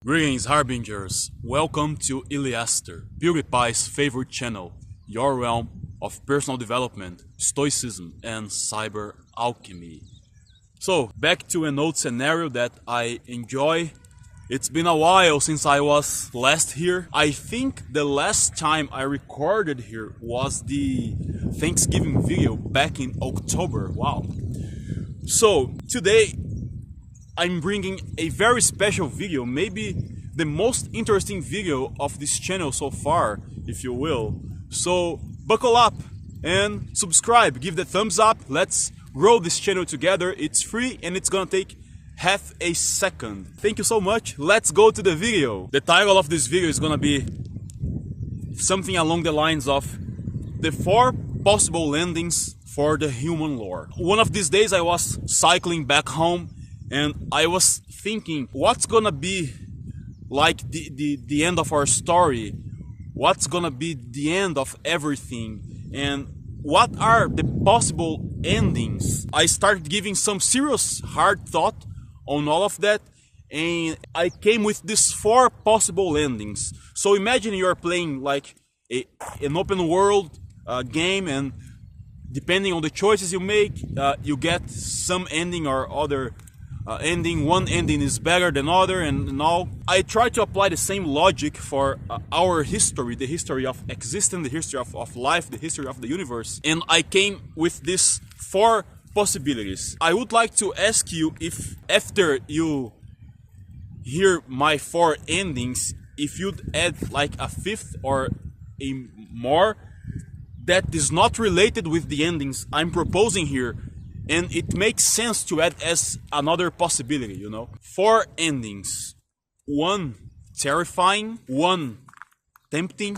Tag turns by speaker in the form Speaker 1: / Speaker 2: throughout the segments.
Speaker 1: Greetings, Harbingers. Welcome to Iliaster, PewDiePie's favorite channel, your realm of personal development, stoicism, and cyber alchemy. So, back to an old scenario that I enjoy. It's been a while since I was last here. I think the last time I recorded here was the Thanksgiving video back in October. Wow. So, today I'm bringing a very special video, maybe the most interesting video of this channel so far, if you will. So buckle up and subscribe, give the thumbs up, let's grow this channel together. It's free and it's gonna take half a second. Thank you so much, let's go to the video. The title of this video is gonna be something along the lines of the 4 possible endings for the human lore. One of these days I was cycling back home and I was thinking, what's gonna be like the end of our story? What's gonna be the end of everything? And what are the possible endings? I started giving some serious hard thought on all of that, and I came with these 4 possible endings. So imagine you're playing like an open world game, and depending on the choices you make, you get some ending or other ending. One ending is better than other and all. I try to apply the same logic for our history, the history of existence, the history of life, the history of the universe. And I came with these 4 possibilities. I would like to ask you if after you hear my 4 endings, if you'd add like a 5th or a more that is not related with the endings I'm proposing here. And it makes sense to add as another possibility, you know. 4 endings. 1 terrifying, 1 tempting,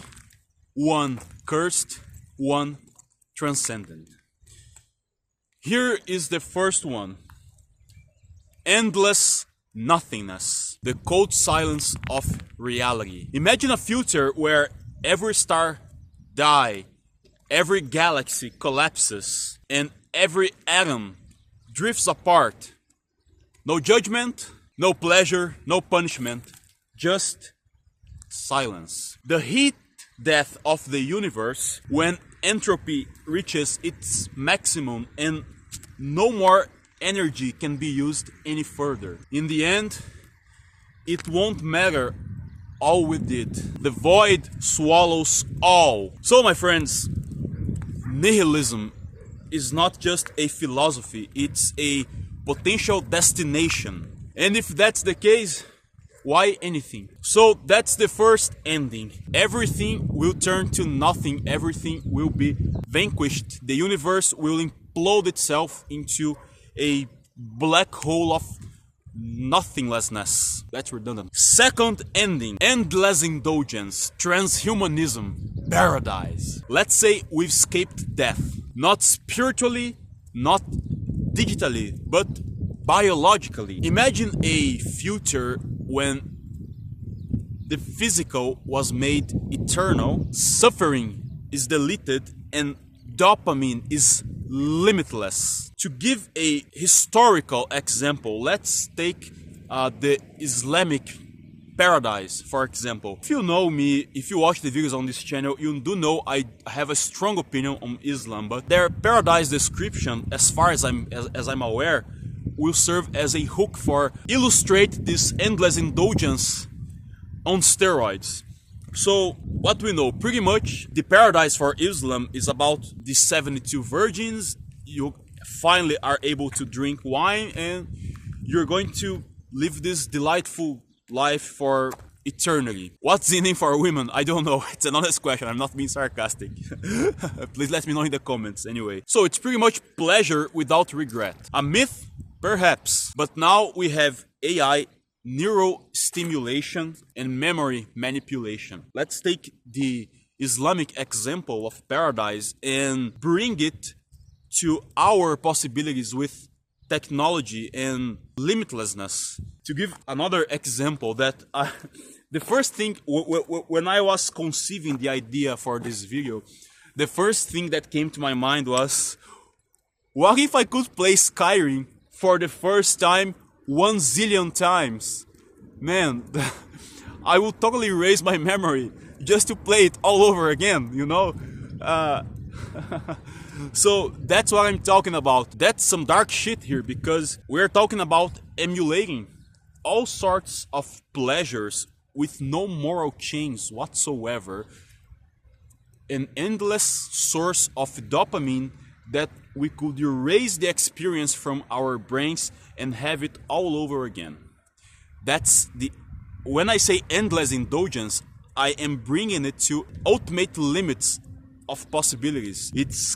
Speaker 1: 1 cursed, 1 transcendent. Here is the first one. Endless nothingness. The cold silence of reality. Imagine a future where every star dies, every galaxy collapses, and every atom drifts apart. No judgment, no pleasure, no punishment, just silence. The heat death of the universe when entropy reaches its maximum and no more energy can be used any further. In the end, it won't matter all we did. The void swallows all. So my friends, nihilism is not just a philosophy, it's a potential destination. And if that's the case, why anything? So that's the first ending. Everything will turn to nothing, everything will be vanquished. The universe will implode itself into a black hole of nothinglessness. That's redundant. Second ending, endless indulgence, transhumanism, paradise. Let's say we've escaped death. Not spiritually, not digitally, but biologically. Imagine a future when the physical was made eternal, suffering is deleted, and dopamine is limitless. To give a historical example, let's take the Islamic paradise, for example. If you know me, if you watch the videos on this channel, you do know I have a strong opinion on Islam, but their paradise description, as far as I'm aware, will serve as a hook for illustrate this endless indulgence on steroids. So what we know, pretty much the paradise for Islam is about the 72 virgins. You finally are able to drink wine and you're going to live this delightful life for eternity. What's in it for women? I don't know. It's an honest question. I'm not being sarcastic. Please let me know in the comments anyway. So it's pretty much pleasure without regret. A myth? Perhaps. But now we have AI, neural stimulation, and memory manipulation. Let's take the Islamic example of paradise and bring it to our possibilities with technology and limitlessness. To give another example, that the first thing, when I was conceiving the idea for this video, the first thing that came to my mind was, what if I could play Skyrim for the first time 1 zillion times? man, I would totally erase my memory just to play it all over again, you know? So that's what I'm talking about. That's some dark shit here, because we're talking about emulating all sorts of pleasures with no moral chains whatsoever, an endless source of dopamine that we could erase the experience from our brains and have it all over again. When I say endless indulgence, I am bringing it to ultimate limits of possibilities. It's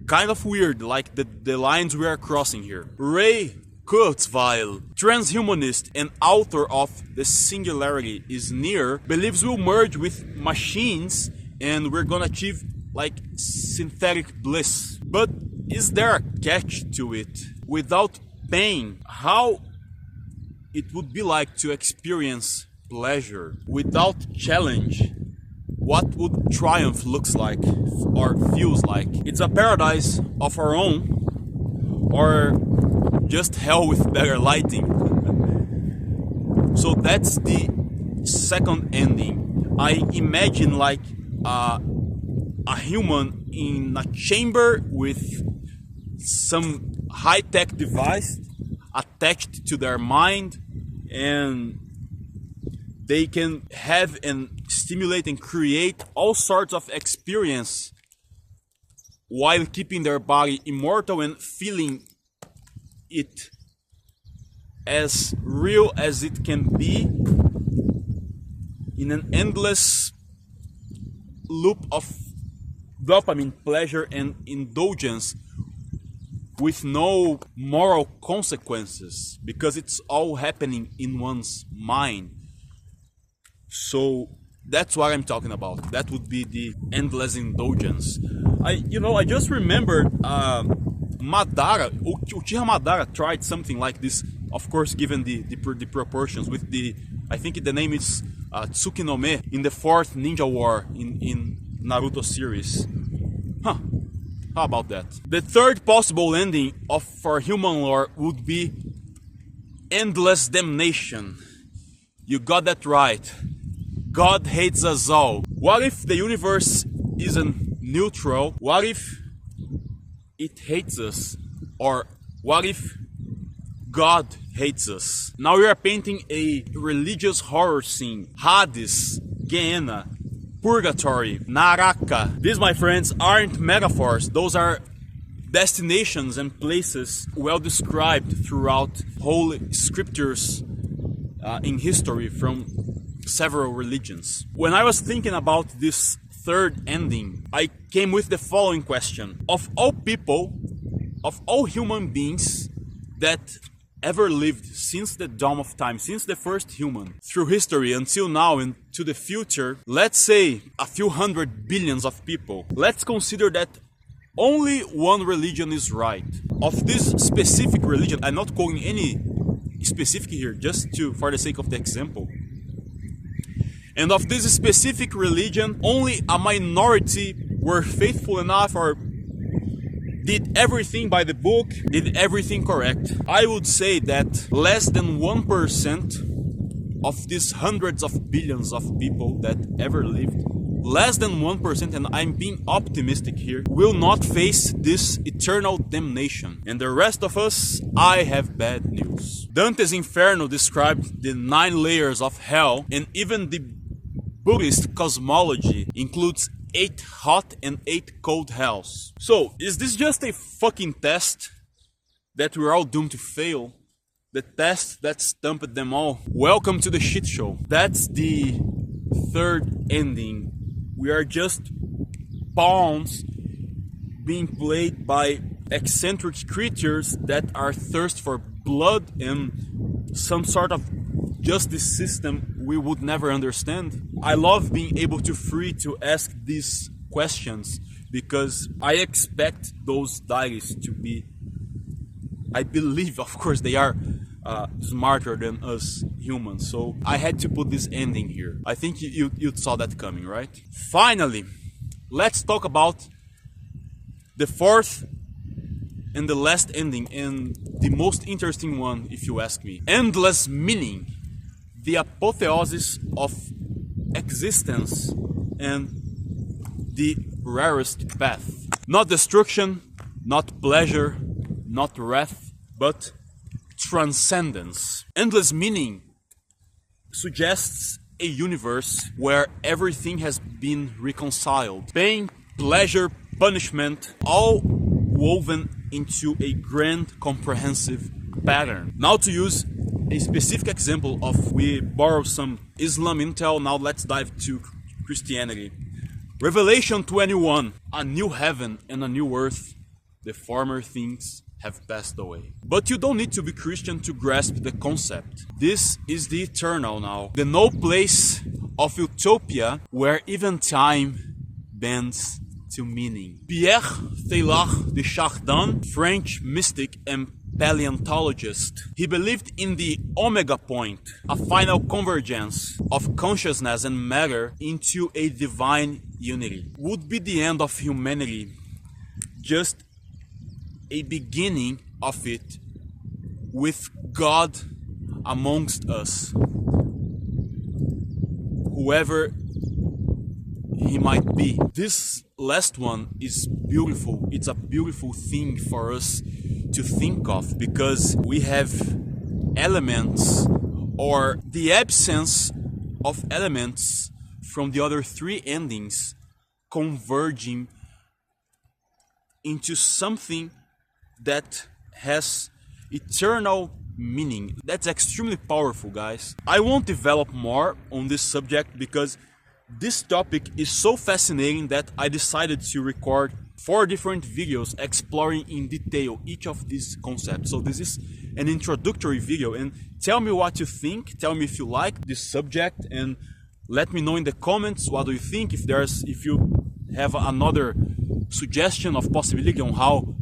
Speaker 1: kind of weird, like the lines we are crossing here. Ray Kurzweil, transhumanist and author of The Singularity is Near, believes we'll merge with machines and we're gonna achieve like synthetic bliss. But is there a catch to it? Without pain, how it would be like to experience pleasure? Without challenge, what would triumph looks like or feels like? It's a paradise of our own, or just hell with better lighting. So that's the second ending. I imagine like a human in a chamber with some high-tech device attached to their mind, and they can have and stimulate and create all sorts of experience while keeping their body immortal and feeling it as real as it can be in an endless loop of dopamine, pleasure and indulgence with no moral consequences, because it's all happening in one's mind. So that's what I'm talking about. That would be the endless indulgence. I just remembered Madara, Uchiha Madara tried something like this, of course given the proportions, with I think the name is Tsukinome in the 4th Ninja War in Naruto series. Huh. How about that? The third possible ending for human lore would be endless damnation. You got that right. God hates us all. What if the universe isn't neutral? What if it hates us? Or what if God hates us? Now we are painting a religious horror scene. Hades, Gehenna, Purgatory, Naraka. These, my friends, aren't metaphors. Those are destinations and places well described throughout holy scriptures in history from several religions. When I was thinking about this third ending, I came with the following question. Of all people, of all human beings that ever lived since the dawn of time, since the first human, through history until now and to the future, let's say a few hundred billions of people, let's consider that only one religion is right. Of this specific religion, I'm not quoting any specific here, just for the sake of the example. And of this specific religion, only a minority were faithful enough or did everything by the book, did everything correct. I would say that less than 1% of these hundreds of billions of people that ever lived, less than 1%, and I'm being optimistic here, will not face this eternal damnation. And the rest of us, I have bad news. Dante's Inferno described the 9 layers of hell, and even the Buddhist cosmology includes 8 hot and 8 cold hells. So, is this just a fucking test that we're all doomed to fail? The test that stumped them all? Welcome to the shit show. That's the third ending. We are just pawns being played by eccentric creatures that are thirst for blood and some sort of justice system we would never understand. I love being able to ask these questions because I expect those deities to be, I believe, of course, they are smarter than us humans. So I had to put this ending here. I think you saw that coming, right? Finally, let's talk about the fourth and the last ending, and the most interesting one, if you ask me. Endless meaning. the apotheosis of existence and the rarest path. Not destruction, not pleasure, not wrath, but transcendence. Endless meaning suggests a universe where everything has been reconciled. Pain, pleasure, punishment, all woven into a grand comprehensive pattern. Now to use a specific example of, we borrow some Islam intel, now let's dive to Christianity. Revelation 21, a new heaven and a new earth, the former things have passed away. But you don't need to be Christian to grasp the concept. This is the eternal now, the no place of utopia where even time bends to meaning. Pierre Teilhard de Chardin, French mystic and paleontologist, he believed in the omega point, a final convergence of consciousness and matter into a divine unity. Would be the end of humanity, just a beginning of it, with God amongst us, whoever he might be. This last one is beautiful. It's a beautiful thing for us to think of, because we have elements, or the absence of elements from the other three endings, converging into something that has eternal meaning. That's extremely powerful, guys. I won't develop more on this subject because this topic is so fascinating that I decided to record 4 different videos exploring in detail each of these concepts. So this is an introductory video, and tell me what you think. Tell me if you like this subject, and let me know in the comments what do you think. If you have another suggestion of possibility on how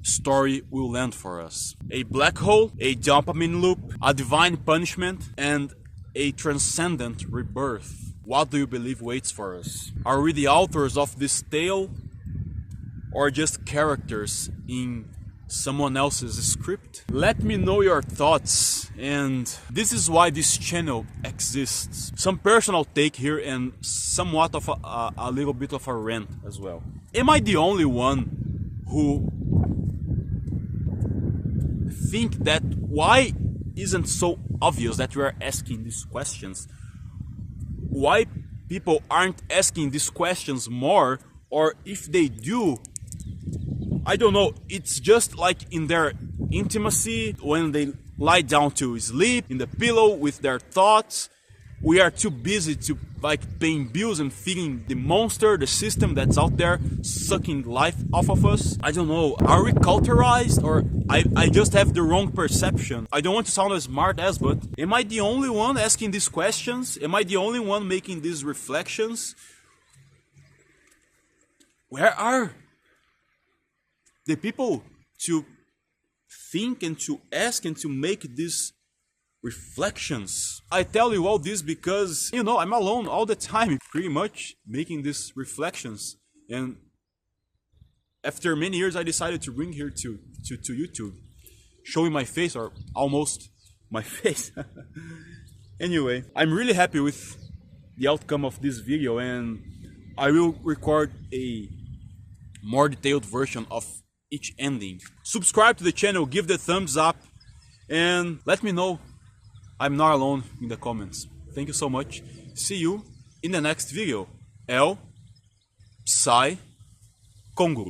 Speaker 1: story will end for us. A black hole, a dopamine loop, a divine punishment, and a transcendent rebirth. What do you believe waits for us? Are we the authors of this tale, or just characters in someone else's script? Let me know your thoughts, and this is why this channel exists. Some personal take here and somewhat of a little bit of a rant as well. Am I the only one who think that why isn't so obvious that we are asking these questions? Why people aren't asking these questions more, or if they do, I don't know, it's just like in their intimacy, when they lie down to sleep in the pillow with their thoughts. We are too busy to paying bills and feeding the monster, the system that's out there sucking life off of us. I don't know, are we culturized, or I just have the wrong perception? I don't want to sound as smart as, but am I the only one asking these questions? Am I the only one making these reflections? Where are the people to think and to ask and to make these reflections? I tell you all this because, you know, I'm alone all the time, pretty much making these reflections. And after many years, I decided to bring here to YouTube, showing my face, or almost my face. Anyway, I'm really happy with the outcome of this video, and I will record a more detailed version of each ending. Subscribe to the channel, give the thumbs up, and let me know I'm not alone in the comments. Thank you so much. See you in the next video. El Psy Conguru.